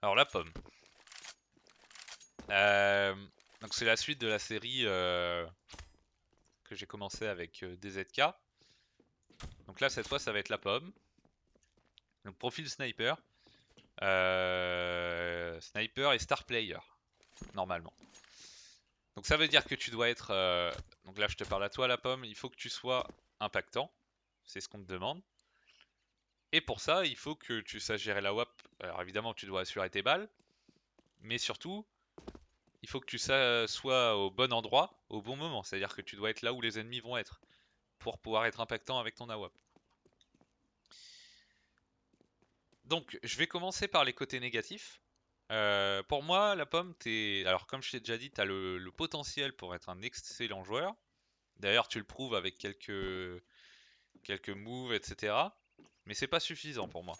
Alors la pomme. Euh, donc c'est la suite de la série que j'ai commencé avec DZK. Donc là cette fois ça va être la pomme. Donc profil sniper. Sniper et star player normalement. Donc ça veut dire que tu dois être... donc là je te parle à toi la pomme. Il faut que tu sois impactant. C'est ce qu'on te demande. Et pour ça il faut que tu saches gérer la WAP. Alors évidemment tu dois assurer tes balles. Mais surtout il faut que tu sois au bon endroit, au bon moment. C'est-à-dire que tu dois être là où les ennemis vont être pour pouvoir être impactant avec ton AWP. Donc, je vais commencer par les côtés négatifs. Pour moi, la pomme, alors comme je t'ai déjà dit, tu as le potentiel pour être un excellent joueur. D'ailleurs, tu le prouves avec quelques moves, etc. Mais c'est pas suffisant pour moi.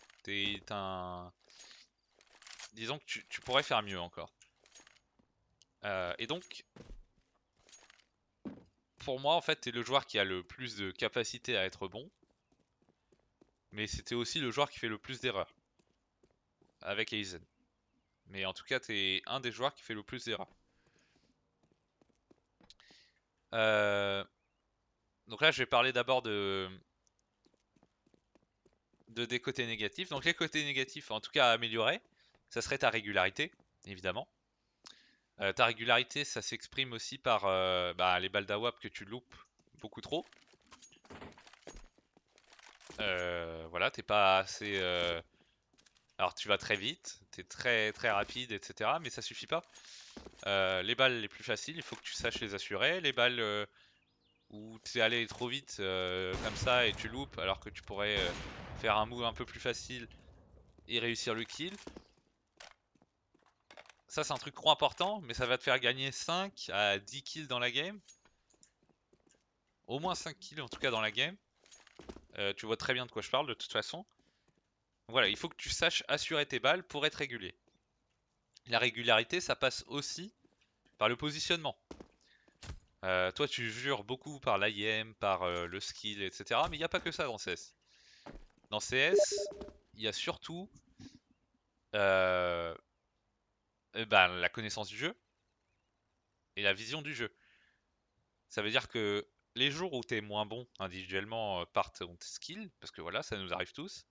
Disons que tu pourrais faire mieux encore. Et donc, pour moi, en fait, tu es le joueur qui a le plus de capacité à être bon. Mais c'était aussi le joueur qui fait le plus d'erreurs avec Aizen. Mais en tout cas, tu es un des joueurs qui fait le plus d'erreurs. Euh, donc là, je vais parler d'abord des côtés négatifs. Donc les côtés négatifs, en tout cas à améliorer, ça serait ta régularité, évidemment. Ta régularité, ça s'exprime aussi par les balles d'AWAP que tu loupes beaucoup trop. Voilà, t'es pas assez... Alors tu vas très vite, t'es très très rapide, etc. Mais ça suffit pas. Les balles les plus faciles, il faut que tu saches les assurer. Les balles où tu es allé trop vite comme ça et tu loupes alors que tu pourrais faire un move un peu plus facile et réussir le kill. Ça c'est un truc trop important, mais ça va te faire gagner 5 à 10 kills dans la game. Au moins 5 kills en tout cas dans la game. Tu vois très bien de quoi je parle de toute façon. Voilà, il faut que tu saches assurer tes balles pour être régulier. La régularité ça passe aussi par le positionnement. Toi tu jures beaucoup par l'IM, par le skill, etc. Mais il n'y a pas que ça dans CS. Dans CS, il y a surtout euh, la connaissance du jeu et la vision du jeu. Ça veut dire que les jours où tu es moins bon individuellement par ton skill, parce que voilà, ça nous arrive tous,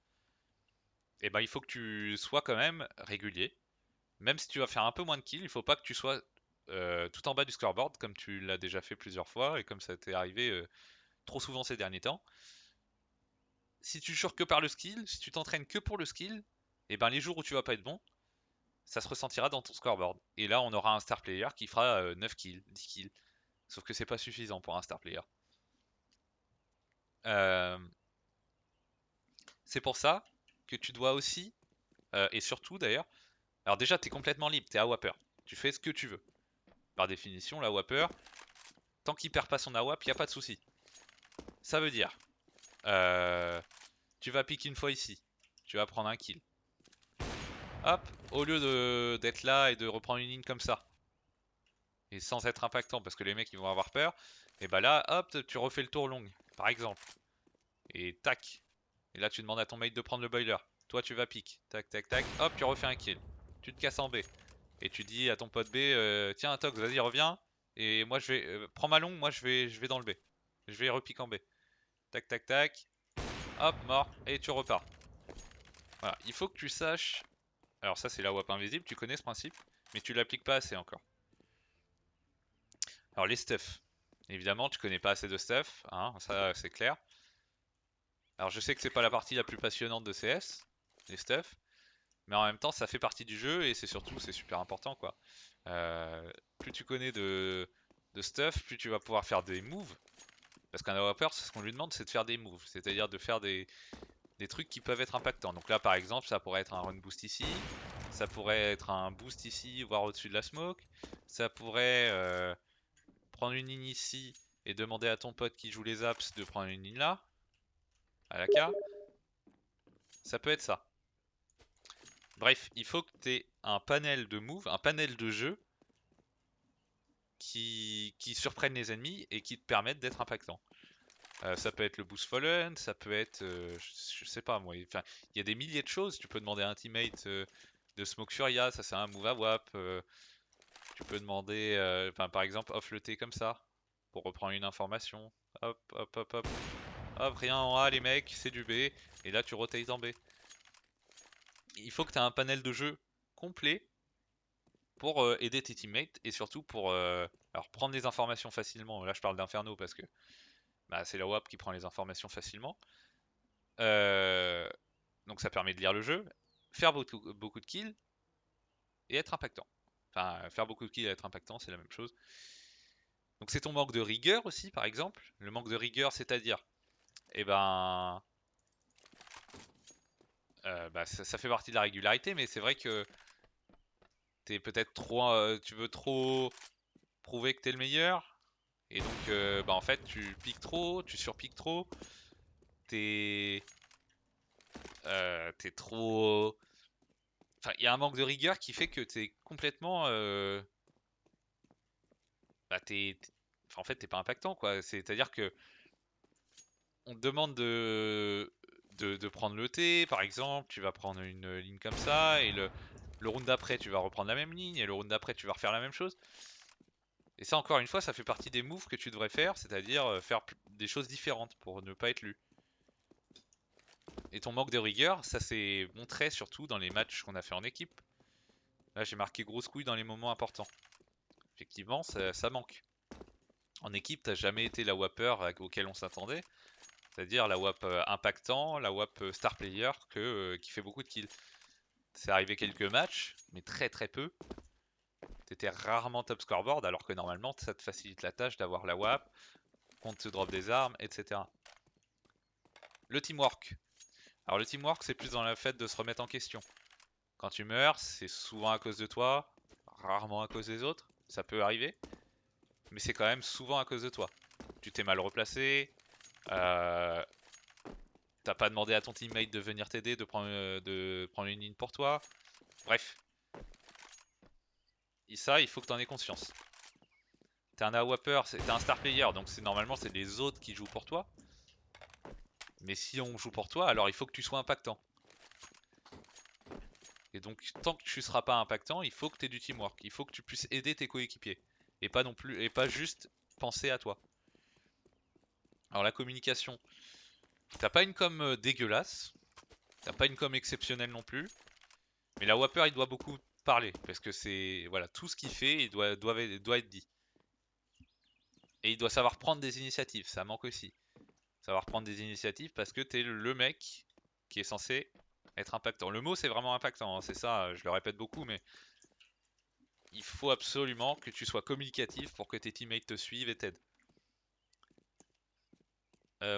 et ben il faut que tu sois quand même régulier. Même si tu vas faire un peu moins de kills, il faut pas que tu sois tout en bas du scoreboard comme tu l'as déjà fait plusieurs fois et comme ça t'est arrivé trop souvent ces derniers temps. Si tu jures que par le skill, si tu t'entraînes que pour le skill, et ben les jours où tu vas pas être bon, ça se ressentira dans ton scoreboard. Et là, on aura un star player qui fera 9 kills, 10 kills. Sauf que c'est pas suffisant pour un star player. Euh, c'est pour ça que tu dois aussi, et surtout d'ailleurs, alors déjà, tu es complètement libre, tu es AWAPer. Tu fais ce que tu veux. Par définition, l'AWAPer, tant qu'il perd pas son AWAP, il n'y a pas de souci. Ça veut dire, euh, tu vas pick une fois ici, tu vas prendre un kill. Hop, au lieu d'être là et de reprendre une ligne comme ça, et sans être impactant parce que les mecs ils vont avoir peur, et bah là, hop, tu refais le tour long, par exemple. Et tac. Et là tu demandes à ton mate de prendre le boiler. Toi tu vas pick. Tac tac tac. Hop, tu refais un kill. Tu te casses en B. Et tu dis à ton pote B, tiens Tox, vas-y reviens. Et moi je vais. Prends ma longue, moi je vais dans le B. Je vais repique en B. Tac tac tac. Hop, mort. Et tu repars. Voilà. Il faut que tu saches. Alors ça c'est la WAP invisible, tu connais ce principe. Mais tu l'appliques pas assez encore. Alors les stuff. Évidemment, tu connais pas assez de stuff, hein, ça c'est clair. Alors je sais que c'est pas la partie la plus passionnante de CS, les stuff, mais en même temps ça fait partie du jeu et c'est surtout c'est super important quoi. Plus tu connais de stuff, plus tu vas pouvoir faire des moves. Parce qu'un AWPer, ce qu'on lui demande c'est de faire des moves, c'est-à-dire de faire des trucs qui peuvent être impactants. Donc là par exemple ça pourrait être un run boost ici, ça pourrait être un boost ici, voire au-dessus de la smoke, ça pourrait prendre une ligne ici et demander à ton pote qui joue les apps de prendre une ligne là, à la K. Ça peut être ça. Bref, il faut que tu aies un panel de moves, un panel de jeux qui surprennent les ennemis et qui te permettent d'être impactant. Ça peut être le boost fallen, ça peut être, je sais pas moi, enfin, il y a des milliers de choses. Tu peux demander à un teammate de Smoke Furia, ça c'est un move à WAP. Tu peux demander, par exemple, off le T comme ça, pour reprendre une information. Hop, hop, hop, hop. Hop, rien en A les mecs, c'est du B. Et là tu rotates en B. Il faut que tu aies un panel de jeu complet pour aider tes teammates et surtout pour alors prendre des informations facilement. Là je parle d'Inferno parce que bah, c'est la WAP qui prend les informations facilement. Donc ça permet de lire le jeu, faire beaucoup de kills et être impactant. Enfin, faire beaucoup de kills et être impactant, c'est la même chose. Donc c'est ton manque de rigueur aussi, par exemple. Le manque de rigueur, c'est-à-dire, eh ben, ça fait partie de la régularité, mais c'est vrai que t'es peut-être trop, tu veux trop prouver que t'es le meilleur, et donc, en fait, tu piques trop, tu surpiques trop, t'es, t'es trop. Enfin, il y a un manque de rigueur qui fait que t'es complètement, enfin, en fait, t'es pas impactant, quoi. C'est-à-dire que on te demande de prendre le T, par exemple, tu vas prendre une ligne comme ça, et le round d'après, tu vas reprendre la même ligne, et le round d'après, tu vas refaire la même chose. Et ça, encore une fois, ça fait partie des moves que tu devrais faire, c'est-à-dire faire des choses différentes pour ne pas être lu. Et ton manque de rigueur, ça s'est montré surtout dans les matchs qu'on a fait en équipe. Là, j'ai marqué grosse couille dans les moments importants. Effectivement, ça manque. En équipe, t'as jamais été la wapper auquel on s'attendait. C'est-à-dire la WAP impactant, la WAP star player qui fait beaucoup de kills. C'est arrivé quelques matchs, mais très très peu. T'étais rarement top scoreboard alors que normalement ça te facilite la tâche d'avoir la WAP, qu'on te drop des armes, etc. Le teamwork. Alors le teamwork c'est plus dans le fait de se remettre en question. Quand tu meurs, c'est souvent à cause de toi, rarement à cause des autres. Ça peut arriver, mais c'est quand même souvent à cause de toi. Tu t'es mal replacé, euh, t'as pas demandé à ton teammate de venir t'aider, de prendre une ligne pour toi. Bref. Et ça, il faut que t'en aies conscience. T'es un AWAPer, t'es un star player, donc normalement c'est les autres qui jouent pour toi. Mais si on joue pour toi, alors il faut que tu sois impactant. Et donc tant que tu seras pas impactant, il faut que tu aies du teamwork. Il faut que tu puisses aider tes coéquipiers. Et pas non plus, et pas juste penser à toi. Alors la communication, t'as pas une com dégueulasse, t'as pas une com exceptionnelle non plus. Mais la Wapper il doit beaucoup parler. Parce que c'est. Voilà, tout ce qu'il fait, il doit être dit. Et il doit savoir prendre des initiatives, ça manque aussi. Savoir prendre des initiatives parce que t'es le mec qui est censé être impactant. Le mot c'est vraiment impactant, hein, c'est ça, je le répète beaucoup, mais il faut absolument que tu sois communicatif pour que tes teammates te suivent et t'aident.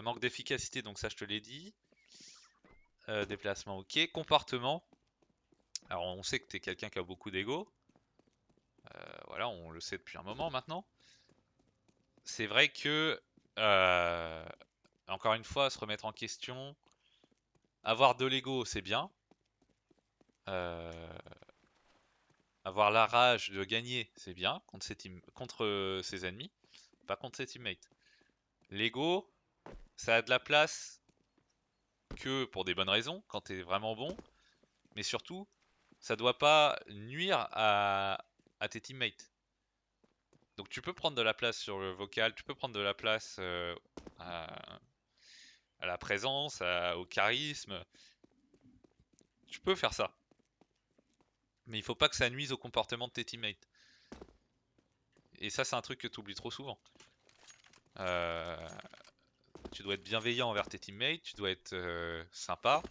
Manque d'efficacité, donc ça je te l'ai dit. Déplacement, ok. Comportement. Alors on sait que t'es quelqu'un qui a beaucoup d'ego. Voilà, on le sait depuis un moment maintenant. C'est vrai que, encore une fois, se remettre en question. Avoir de l'ego, c'est bien. Euh, Avoir la rage de gagner, c'est bien contre ses ennemis, pas contre ses teammates. L'ego, ça a de la place que pour des bonnes raisons, quand t'es vraiment bon, mais surtout, ça doit pas nuire à tes teammates. Donc tu peux prendre de la place sur le vocal, tu peux prendre de la place à, à la présence, au charisme. Tu peux faire ça. Mais il faut pas que ça nuise au comportement de tes teammates. Et ça, c'est un truc que tu oublies trop souvent. Euh, Tu dois être bienveillant envers tes teammates, tu dois être sympa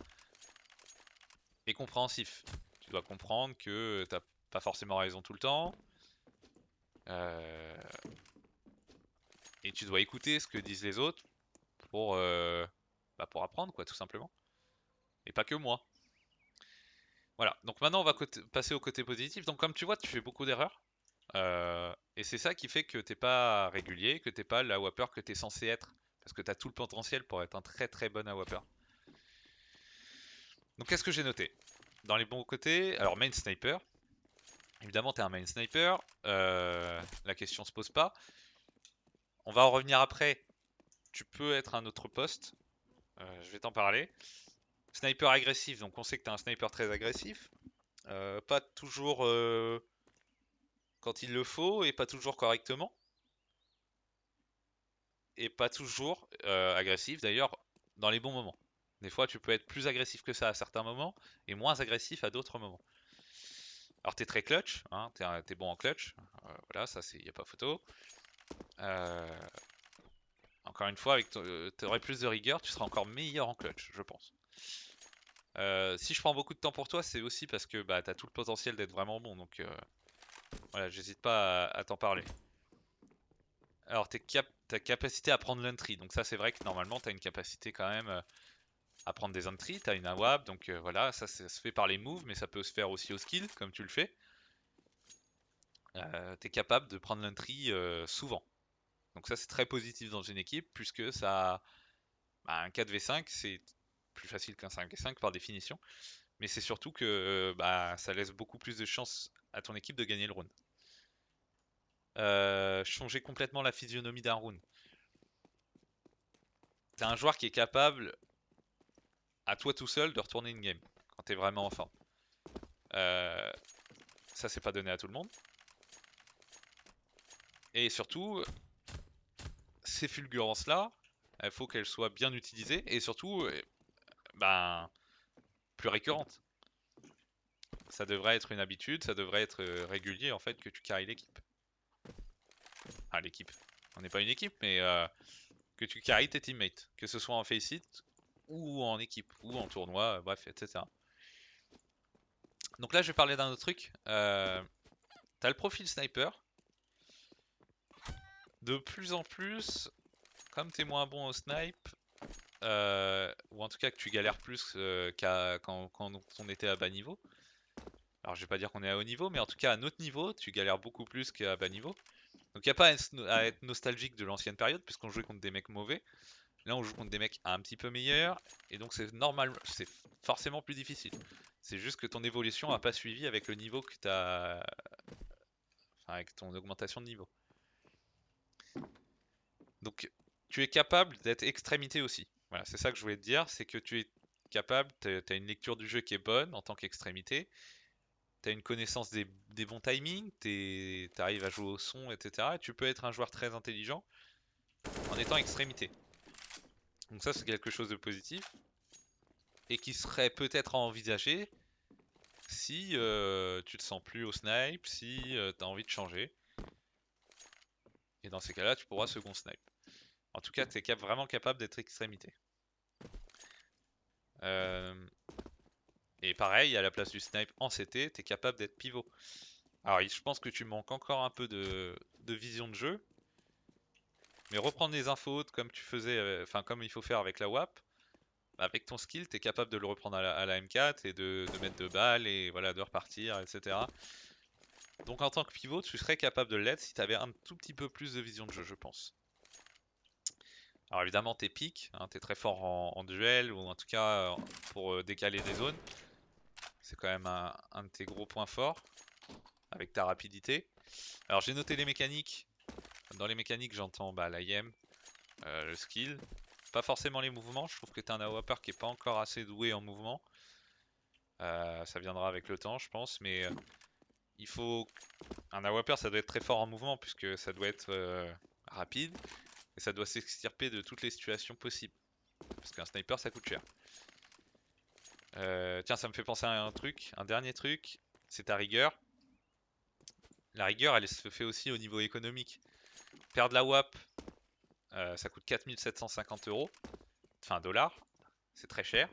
et compréhensif. Tu dois comprendre que t'as pas forcément raison tout le temps. euh, et tu dois écouter ce que disent les autres pour, pour apprendre, quoi, tout simplement. Et pas que moi. Voilà, donc maintenant on va passer au côté positif. Donc comme tu vois, tu fais beaucoup d'erreurs. Et c'est ça qui fait que t'es pas régulier, que t'es pas l'AWAPer que t'es censé être. Parce que t'as tout le potentiel pour être un très très bon AWAPer. Donc qu'est-ce que j'ai noté? Dans les bons côtés, alors main sniper. Évidemment, t'es un main sniper. La question se pose pas. On va en revenir après. Tu peux être un autre poste. Je vais t'en parler. Sniper agressif, donc on sait que t'es un sniper très agressif. Pas toujours quand il le faut et pas toujours correctement. Et pas toujours agressif d'ailleurs dans les bons moments. Des fois, tu peux être plus agressif que ça à certains moments et moins agressif à d'autres moments. Alors, t'es très clutch, hein, t'es bon en clutch, voilà, ça, y a pas photo. Euh, Encore une fois, t'aurais plus de rigueur, tu seras encore meilleur en clutch, je pense. Si je prends beaucoup de temps pour toi, c'est aussi parce que bah, t'as tout le potentiel d'être vraiment bon, donc voilà, j'hésite pas à t'en parler. Alors, ta capacité à prendre l'entry, donc ça, c'est vrai que normalement, t'as une capacité quand même à prendre des entries, t'as une AWAP, donc voilà, ça se fait par les moves, mais ça peut se faire aussi au skill, comme tu le fais. T'es capable de prendre l'entry souvent. Donc ça, c'est très positif dans une équipe, puisque ça, bah, un 4v5, c'est plus facile qu'un 5v5 par définition, mais c'est surtout que bah, ça laisse beaucoup plus de chances à ton équipe de gagner le round. Changer complètement la physionomie d'un round. T'es un joueur qui est capable, à toi tout seul, de retourner une game, quand t'es vraiment en forme. Euh, Ça, c'est pas donné à tout le monde. Et surtout, ces fulgurances-là, il faut qu'elles soient bien utilisées et surtout, ben, plus récurrentes. Ça devrait être une habitude, ça devrait être régulier en fait que tu carries l'équipe. Enfin, l'équipe. On n'est pas une équipe, mais que tu carries tes teammates. Que ce soit en face-it ou en équipe ou en tournoi, bref, etc. Donc là, je vais parler d'un autre truc. T'as le profil sniper. De plus en plus, comme t'es moins bon au snipe, ou en tout cas que tu galères plus quand on était à bas niveau. Alors je vais pas dire qu'on est à haut niveau, mais en tout cas à notre niveau, tu galères beaucoup plus qu'à bas niveau. Donc il n'y a pas à être nostalgique de l'ancienne période, puisqu'on jouait contre des mecs mauvais. Là on joue contre des mecs un petit peu meilleurs, et donc c'est normal, c'est forcément plus difficile. C'est juste que ton évolution n'a pas suivi avec le niveau que tu as, enfin, avec ton augmentation de niveau. Donc tu es capable d'être extrémité aussi. Voilà, c'est ça que je voulais te dire, c'est que tu es capable, tu as une lecture du jeu qui est bonne en tant qu'extrémité, tu as une connaissance des bons timings, tu arrives à jouer au son, etc. Et tu peux être un joueur très intelligent en étant extrémité. Donc ça c'est quelque chose de positif et qui serait peut-être à envisager si tu te sens plus au snipe, si tu as envie de changer. Et dans ces cas-là, tu pourras second snipe. En tout cas, tu es vraiment capable d'être extrémité. Euh, Et pareil, à la place du snipe en CT, tu es capable d'être pivot. Alors, je pense que tu manques encore un peu de vision de jeu, mais reprendre les infos comme tu faisais, enfin comme il faut faire avec la WAP, avec ton skill, tu es capable de le reprendre à la M4 et de mettre 2 balles et voilà, de repartir, etc. Donc en tant que pivot, tu serais capable de l'être si tu avais un tout petit peu plus de vision de jeu, je pense. Alors évidemment, t'es pique, hein, t'es très fort en duel ou en tout cas pour décaler des zones. C'est quand même un de tes gros points forts avec ta rapidité. Alors j'ai noté les mécaniques. Dans les mécaniques, j'entends bah, l'IM, le skill, pas forcément les mouvements. Je trouve que t'es un AWPer qui est pas encore assez doué en mouvement. Ça viendra avec le temps, je pense, mais il faut un AWPer, ça doit être très fort en mouvement puisque ça doit être rapide et ça doit s'extirper de toutes les situations possibles. Parce qu'un sniper, ça coûte cher. Tiens, ça me fait penser à un truc, un dernier truc, c'est ta rigueur. La rigueur, elle se fait aussi au niveau économique. Perdre la WAP, ça coûte 4750 euros, enfin dollars, c'est très cher.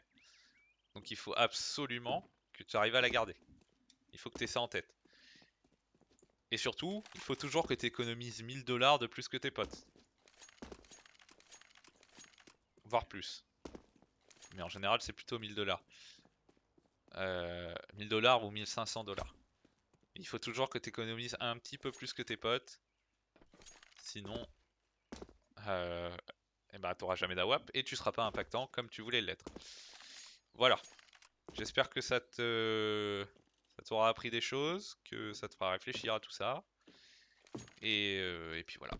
Donc il faut absolument que tu arrives à la garder. Il faut que tu aies ça en tête. Et surtout, il faut toujours que tu économises 1000 dollars de plus que tes potes. Voire plus. Mais en général, c'est plutôt 1000 dollars. 1000 dollars ou 1500 dollars. Il faut toujours que tu économises un petit peu plus que tes potes. Sinon, et bah, t'auras jamais d'AWAP et tu seras pas impactant comme tu voulais l'être. Voilà. J'espère que ça t'aura appris des choses, que ça te fera réfléchir à tout ça. Et puis voilà.